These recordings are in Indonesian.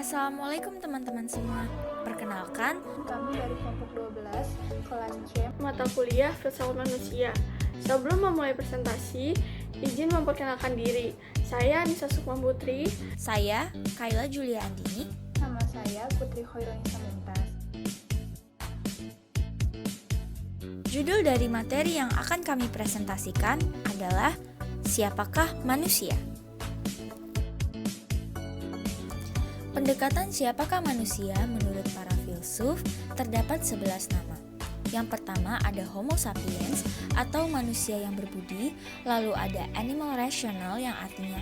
Assalamualaikum teman-teman semua. Perkenalkan, Kami dari kelompok 12, kelas C. Mata kuliah Filsafat Manusia. Sebelum memulai presentasi, izin memperkenalkan diri. Saya Anissa Sukma Putri. saya Kayla Julia Andini. Nama saya Putri Khoirunisa Mumtaz. Judul dari materi yang akan kami presentasikan adalah Siapakah Manusia? Pendekatan siapakah manusia menurut para filsuf terdapat 11 nama. Yang pertama ada Homo sapiens atau manusia yang berbudi, lalu ada animal rational yang artinya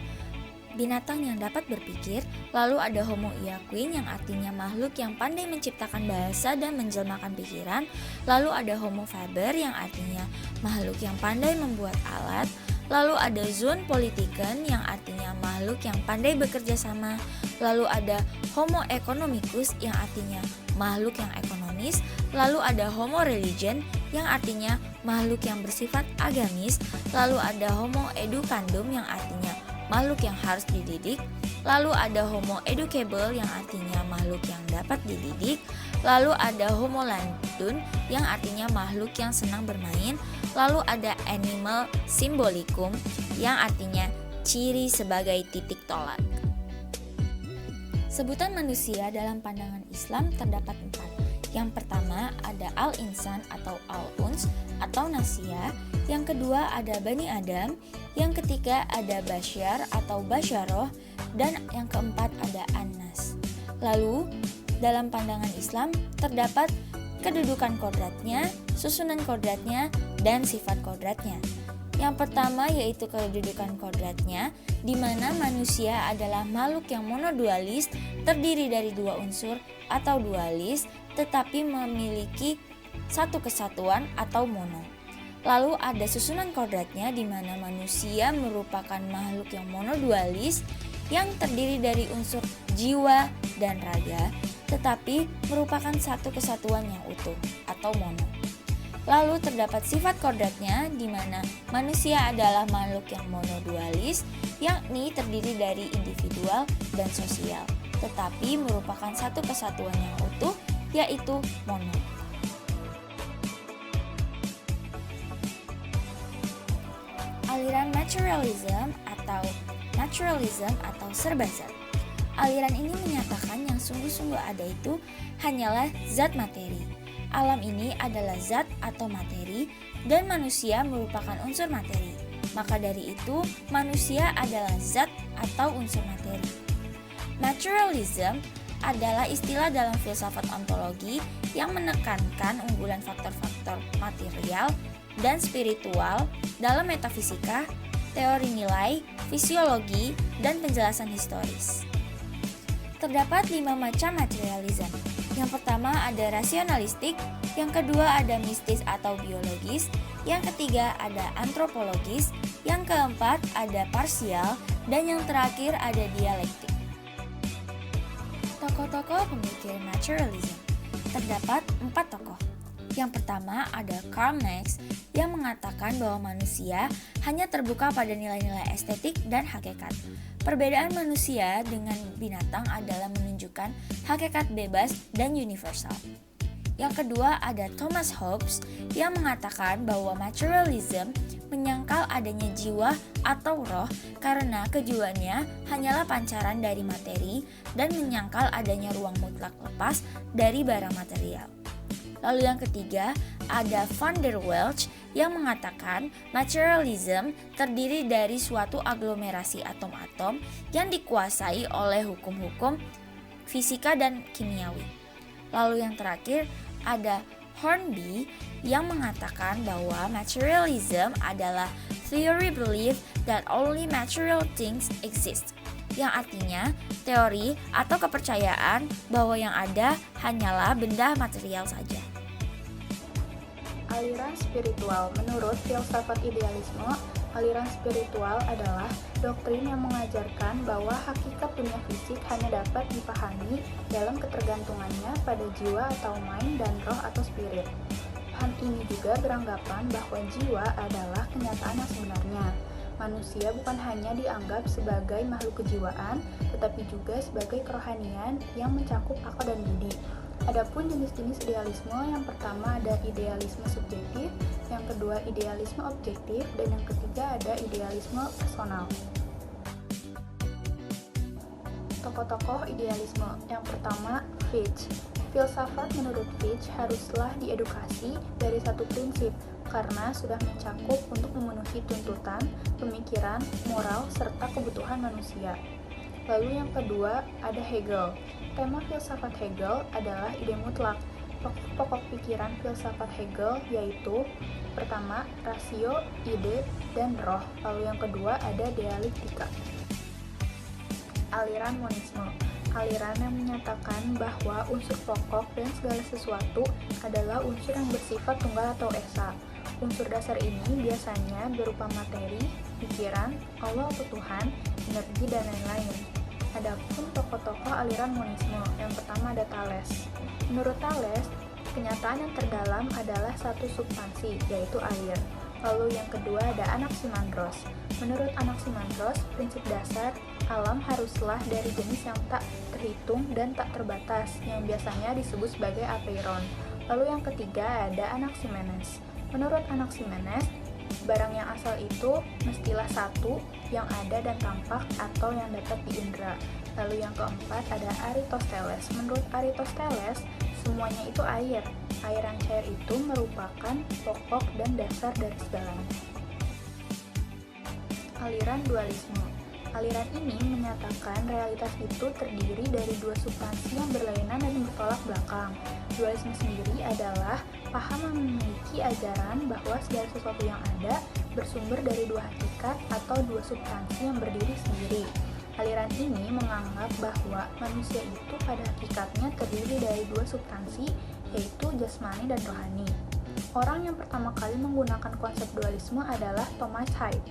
binatang yang dapat berpikir, lalu ada Homo equine yang artinya makhluk yang pandai menciptakan bahasa dan menjelmakan pikiran, lalu ada Homo faber yang artinya makhluk yang pandai membuat alat, lalu ada Zoon politiken yang artinya makhluk yang pandai bekerja sama, lalu ada Homo economicus yang artinya makhluk yang ekonomis, lalu ada Homo religion yang artinya makhluk yang bersifat agamis, lalu ada Homo educandum yang artinya makhluk yang harus dididik, lalu ada Homo educable yang artinya makhluk yang dapat dididik, lalu ada Homo landum yang artinya makhluk yang senang bermain, lalu ada animal symbolicum yang artinya ciri sebagai titik tolak. Sebutan manusia dalam pandangan Islam terdapat 4. Yang pertama ada al-insan atau al-uns atau nasia, yang kedua ada bani Adam, yang ketiga ada basyar atau basyaroh, dan yang keempat ada an-nas. Lalu dalam pandangan Islam terdapat kedudukan kodratnya, susunan kodratnya, dan sifat kodratnya. Yang pertama yaitu kedudukan kodratnya, di mana manusia adalah makhluk yang monodualis, terdiri dari dua unsur atau dualis, tetapi memiliki satu kesatuan atau mono. Lalu ada susunan kodratnya, di mana manusia merupakan makhluk yang monodualis, yang terdiri dari unsur jiwa dan raga, tetapi merupakan satu kesatuan yang utuh atau mono. Lalu terdapat sifat kodratnya, di mana manusia adalah makhluk yang monodualis, yakni terdiri dari individual dan sosial, tetapi merupakan satu kesatuan yang utuh, yaitu mono. Aliran materialism atau serba zat. Aliran ini menyatakan yang sungguh-sungguh ada itu hanyalah zat materi. Alam ini adalah zat atau materi dan manusia merupakan unsur materi. Maka dari itu, manusia adalah zat atau unsur materi. Materialism adalah istilah dalam filsafat ontologi yang menekankan unggulan faktor-faktor material dan spiritual dalam metafisika, teori nilai, fisiologi, dan penjelasan historis. Terdapat 5 macam materialism. Yang pertama ada rasionalistik, yang kedua ada mistis atau biologis, yang ketiga ada antropologis, yang keempat ada parsial, dan yang terakhir ada dialektik. Tokoh-tokoh pemikir materialism. Terdapat 4 tokoh. Yang pertama ada Karl Marx yang mengatakan bahwa manusia hanya terbuka pada nilai-nilai estetik dan hakikat. Perbedaan manusia dengan binatang adalah menunjukkan hakikat bebas dan universal. Yang kedua ada Thomas Hobbes yang mengatakan bahwa materialism menyangkal adanya jiwa atau roh karena kejiwaannya hanyalah pancaran dari materi dan menyangkal adanya ruang mutlak lepas dari barang material. Lalu yang ketiga ada van der Waals yang mengatakan materialism terdiri dari suatu aglomerasi atom-atom yang dikuasai oleh hukum-hukum fisika dan kimiawi. Lalu yang terakhir ada Hornby yang mengatakan bahwa materialism adalah theory belief that only material things exist, yang artinya teori atau kepercayaan bahwa yang ada hanyalah benda material saja. Aliran spiritual. Menurut filsafat idealisme, aliran spiritual adalah doktrin yang mengajarkan bahwa hakikat dunia fisik hanya dapat dipahami dalam ketergantungannya pada jiwa atau mind dan roh atau spirit. Paham ini juga beranggapan bahwa jiwa adalah kenyataan yang sebenarnya. Manusia bukan hanya dianggap sebagai makhluk kejiwaan, tetapi juga sebagai kerohanian yang mencakup akal dan budi. Adapun jenis-jenis idealisme, yang pertama ada idealisme subjektif, yang kedua idealisme objektif, dan yang ketiga ada idealisme personal. Tokoh-tokoh idealisme. Yang pertama, Fichte. Filsafat menurut Fichte haruslah diedukasi dari satu prinsip, karena sudah mencakup untuk memenuhi tuntutan, pemikiran, moral, serta kebutuhan manusia. Lalu yang kedua, ada Hegel. Tema filsafat Hegel adalah ide mutlak. Pokok pikiran filsafat Hegel yaitu pertama, rasio, ide, dan roh. Lalu yang kedua ada dialektika. Aliran monisme. Aliran yang menyatakan bahwa unsur pokok dan segala sesuatu adalah unsur yang bersifat tunggal atau esa. Unsur dasar ini biasanya berupa materi, pikiran, Allah atau Tuhan, energi, dan lain-lain. Adapun tokoh-tokoh aliran monisme, yang pertama ada Thales. Menurut Thales, kenyataan yang terdalam adalah satu substansi, yaitu air. Lalu yang kedua ada Anaximandros. Menurut Anaximandros, prinsip dasar alam haruslah dari jenis yang tak terhitung dan tak terbatas, yang biasanya disebut sebagai apeiron. Lalu yang ketiga ada Anaximenes. Menurut Anaximenes, barang yang asal itu mestilah satu, yang ada dan tampak atau yang dapat diindra. Lalu yang keempat ada Aristoteles. Menurut Aristoteles, semuanya itu air. Air yang cair itu merupakan pokok dan dasar dari segalanya. Aliran dualisme. Aliran ini menyatakan realitas itu terdiri dari dua substansi yang berlainan dan bertolak belakang. Dualisme sendiri adalah paham yang memiliki ajaran bahwa segala sesuatu yang ada bersumber dari dua hakikat atau dua substansi yang berdiri sendiri. Aliran ini menganggap bahwa manusia itu pada hakikatnya terdiri dari dua substansi, yaitu jasmani dan rohani. Orang yang pertama kali menggunakan konsep dualisme adalah Thomas Haidt.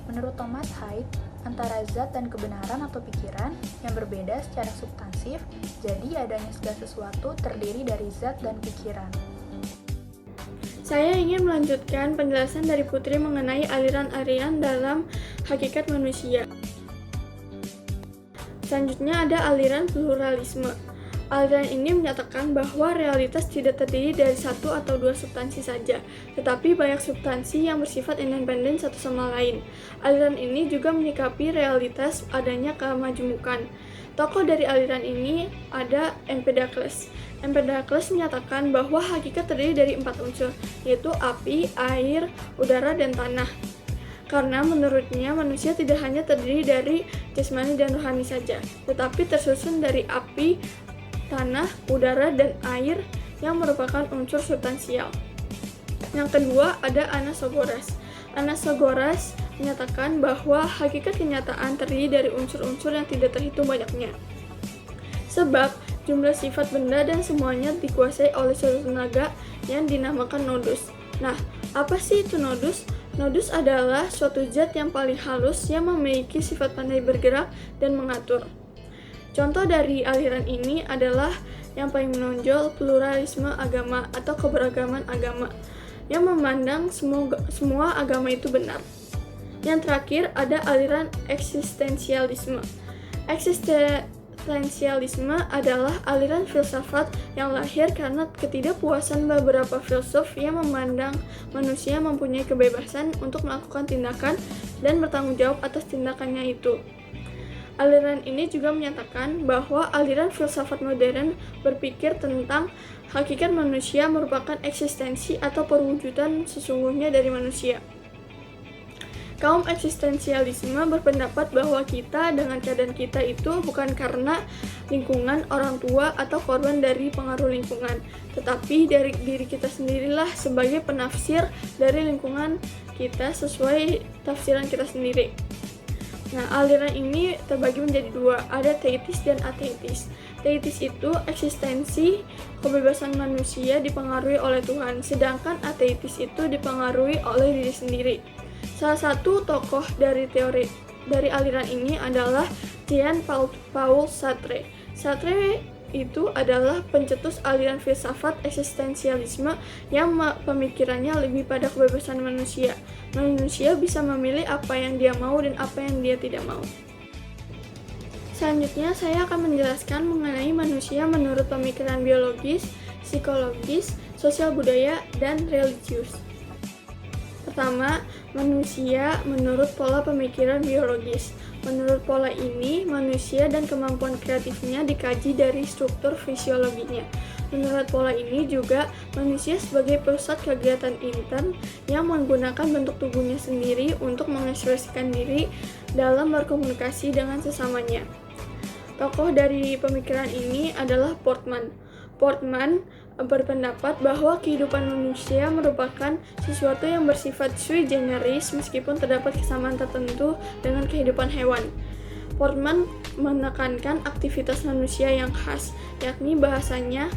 Menurut Thomas Haidt, antara zat dan kebenaran atau pikiran yang berbeda secara substansif, jadi adanya segala sesuatu terdiri dari zat dan pikiran. Saya ingin melanjutkan penjelasan dari Putri mengenai aliran-aliran dalam hakikat manusia. Selanjutnya ada aliran pluralisme. Aliran ini menyatakan bahwa realitas tidak terdiri dari satu atau dua substansi saja, tetapi banyak substansi yang bersifat independen satu sama lain. Aliran ini juga menyikapi realitas adanya kemajmukan. Tokoh dari aliran ini ada Empedokles. Empedokles menyatakan bahwa hakikat terdiri dari 4 unsur, yaitu api, air, udara, dan tanah. Karena menurutnya manusia tidak hanya terdiri dari jasmani dan rohani saja, tetapi tersusun dari api, tanah, udara, dan air yang merupakan unsur substansial. Yang kedua ada Anaxagoras. Anaxagoras menyatakan bahwa hakikat kenyataan terdiri dari unsur-unsur yang tidak terhitung banyaknya. Sebab jumlah sifat benda dan semuanya dikuasai oleh suatu tenaga yang dinamakan nodus. Nah, apa sih itu nodus? Nodus adalah suatu zat yang paling halus yang memiliki sifat pandai bergerak dan mengatur. Contoh dari aliran ini adalah yang paling menonjol pluralisme agama atau keberagaman agama yang memandang semua agama itu benar. Yang terakhir ada aliran eksistensialisme. Eksistensialisme adalah aliran filsafat yang lahir karena ketidakpuasan beberapa filsuf yang memandang manusia mempunyai kebebasan untuk melakukan tindakan dan bertanggung jawab atas tindakannya itu. Aliran ini juga menyatakan bahwa aliran filsafat modern berpikir tentang hakikat manusia merupakan eksistensi atau perwujudan sesungguhnya dari manusia. Kaum eksistensialisme berpendapat bahwa kita dengan keadaan kita itu bukan karena lingkungan, orang tua, atau korban dari pengaruh lingkungan, tetapi dari diri kita sendirilah sebagai penafsir dari lingkungan kita sesuai tafsiran kita sendiri. Nah, aliran ini terbagi menjadi dua, ada teistis dan ateistis. Teistis itu eksistensi kebebasan manusia dipengaruhi oleh Tuhan, sedangkan ateistis itu dipengaruhi oleh diri sendiri. Salah satu tokoh dari aliran ini adalah Jean-Paul Sartre. Sartre itu adalah pencetus aliran filsafat eksistensialisme yang pemikirannya lebih pada kebebasan manusia. Manusia bisa memilih apa yang dia mau dan apa yang dia tidak mau. Selanjutnya, saya akan menjelaskan mengenai manusia menurut pemikiran biologis, psikologis, sosial budaya, dan religius. Pertama, manusia menurut pola pemikiran biologis. Menurut pola ini, manusia dan kemampuan kreatifnya dikaji dari struktur fisiologinya. Menurut pola ini juga, manusia sebagai pusat kegiatan intern yang menggunakan bentuk tubuhnya sendiri untuk mengekspresikan diri dalam berkomunikasi dengan sesamanya. Tokoh dari pemikiran ini adalah Portman. Portman berpendapat bahwa kehidupan manusia merupakan sesuatu yang bersifat sui generis meskipun terdapat kesamaan tertentu dengan kehidupan hewan. Portman menekankan aktivitas manusia yang khas, yakni bahasanya,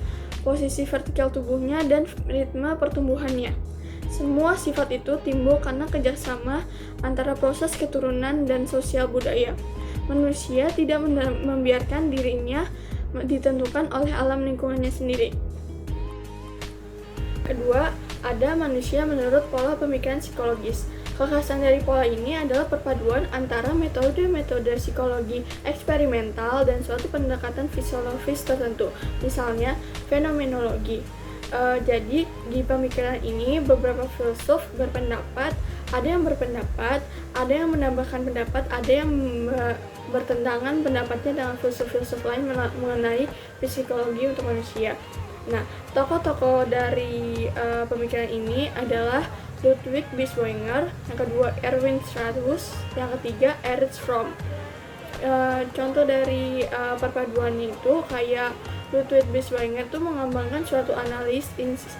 posisi vertikal tubuhnya, dan ritme pertumbuhannya. Semua sifat itu timbul karena kerjasama antara proses keturunan dan sosial budaya. Manusia tidak membiarkan dirinya ditentukan oleh alam lingkungannya sendiri. Kedua, ada manusia menurut pola pemikiran psikologis. Kekhasan dari pola ini adalah perpaduan antara metode-metode psikologi eksperimental dan suatu pendekatan fisiologis tertentu, misalnya fenomenologi. Jadi, di pemikiran ini beberapa filsuf berpendapat, ada yang menambahkan pendapat, ada yang bertentangan pendapatnya dengan filsuf-filsuf lain mengenai psikologi untuk manusia. Nah, tokoh-tokoh dari pemikiran ini adalah Ludwig Binswanger, yang kedua Erwin Strauss, yang ketiga Erich Fromm. Contoh dari perpaduannya itu kayak Ludwig Binswanger itu mengembangkan suatu analis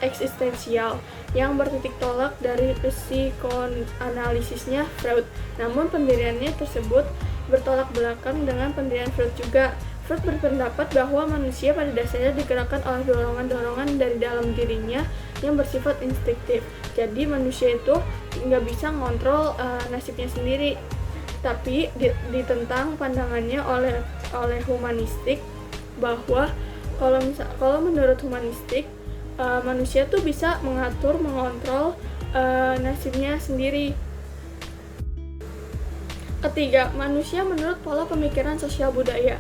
eksistensial yang bertitik tolak dari psikoanalisisnya Freud. Namun pendiriannya tersebut bertolak belakang dengan pendirian Freud juga. Freud berpendapat bahwa manusia pada dasarnya digerakkan oleh dorongan-dorongan dari dalam dirinya yang bersifat instiktif. Jadi manusia itu nggak bisa ngontrol nasibnya sendiri. Tapi ditentang pandangannya oleh humanistik bahwa kalau menurut humanistik manusia tuh bisa mengontrol nasibnya sendiri. Ketiga, manusia menurut pola pemikiran sosial budaya.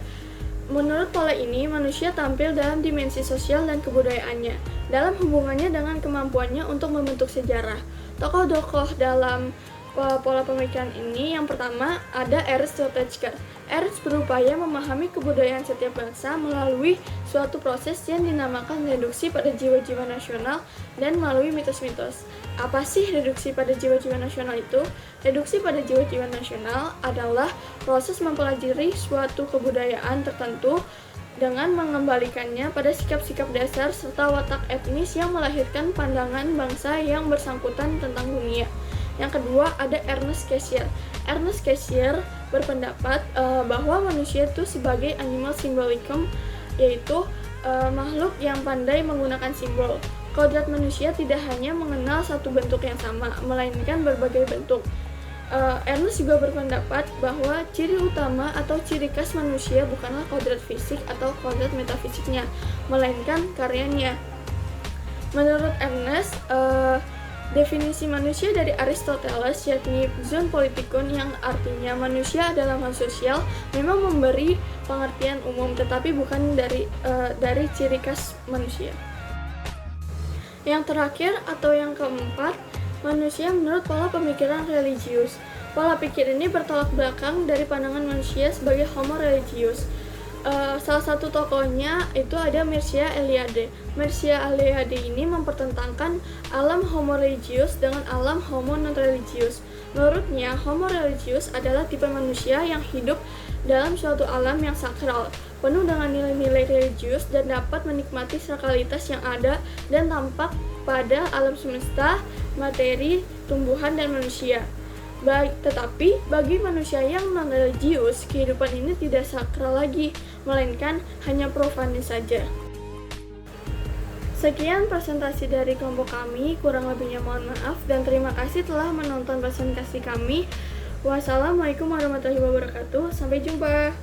Menurut pola ini, manusia tampil dalam dimensi sosial dan kebudayaannya, dalam hubungannya dengan kemampuannya untuk membentuk sejarah. Tokoh-tokoh dalam pola pemikiran ini, yang pertama ada Ernst Totschker. Ernst berupaya memahami kebudayaan setiap bangsa melalui suatu proses yang dinamakan reduksi pada jiwa-jiwa nasional dan melalui mitos-mitos. Apa sih reduksi pada jiwa-jiwa nasional itu? Reduksi pada jiwa-jiwa nasional adalah proses mempelajari suatu kebudayaan tertentu dengan mengembalikannya pada sikap-sikap dasar serta watak etnis yang melahirkan pandangan bangsa yang bersangkutan tentang dunia. Yang kedua ada Ernest Cassirer. Ernest Cassirer berpendapat bahwa manusia itu sebagai animal symbolicum, yaitu makhluk yang pandai menggunakan simbol. Kodrat manusia tidak hanya mengenal satu bentuk yang sama, melainkan berbagai bentuk. Ernest juga berpendapat bahwa ciri utama atau ciri khas manusia bukanlah kodrat fisik atau kodrat metafisiknya, melainkan karyanya. Menurut Ernest, definisi manusia dari Aristoteles, yakni zoon politikon, yang artinya manusia adalah makhluk sosial, memang memberi pengertian umum, tetapi bukan dari ciri khas manusia. Yang terakhir atau yang keempat, manusia menurut pola pemikiran religius. Pola pikir ini bertolak belakang dari pandangan manusia sebagai homo religius. Salah satu tokohnya itu ada Mircea Eliade. Mircea Eliade ini mempertentangkan alam homo religius dengan alam homo non-religius. Menurutnya, homo religius adalah tipe manusia yang hidup dalam suatu alam yang sakral, penuh dengan nilai-nilai religius dan dapat menikmati sakralitas yang ada dan tampak pada alam semesta, materi, tumbuhan, dan manusia. Tetapi bagi manusia yang non-religius, kehidupan ini tidak sakral lagi, melainkan hanya profani saja. Sekian presentasi dari kelompok kami, kurang lebihnya mohon maaf, dan terima kasih telah menonton presentasi kami. Wassalamualaikum warahmatullahi wabarakatuh, sampai jumpa.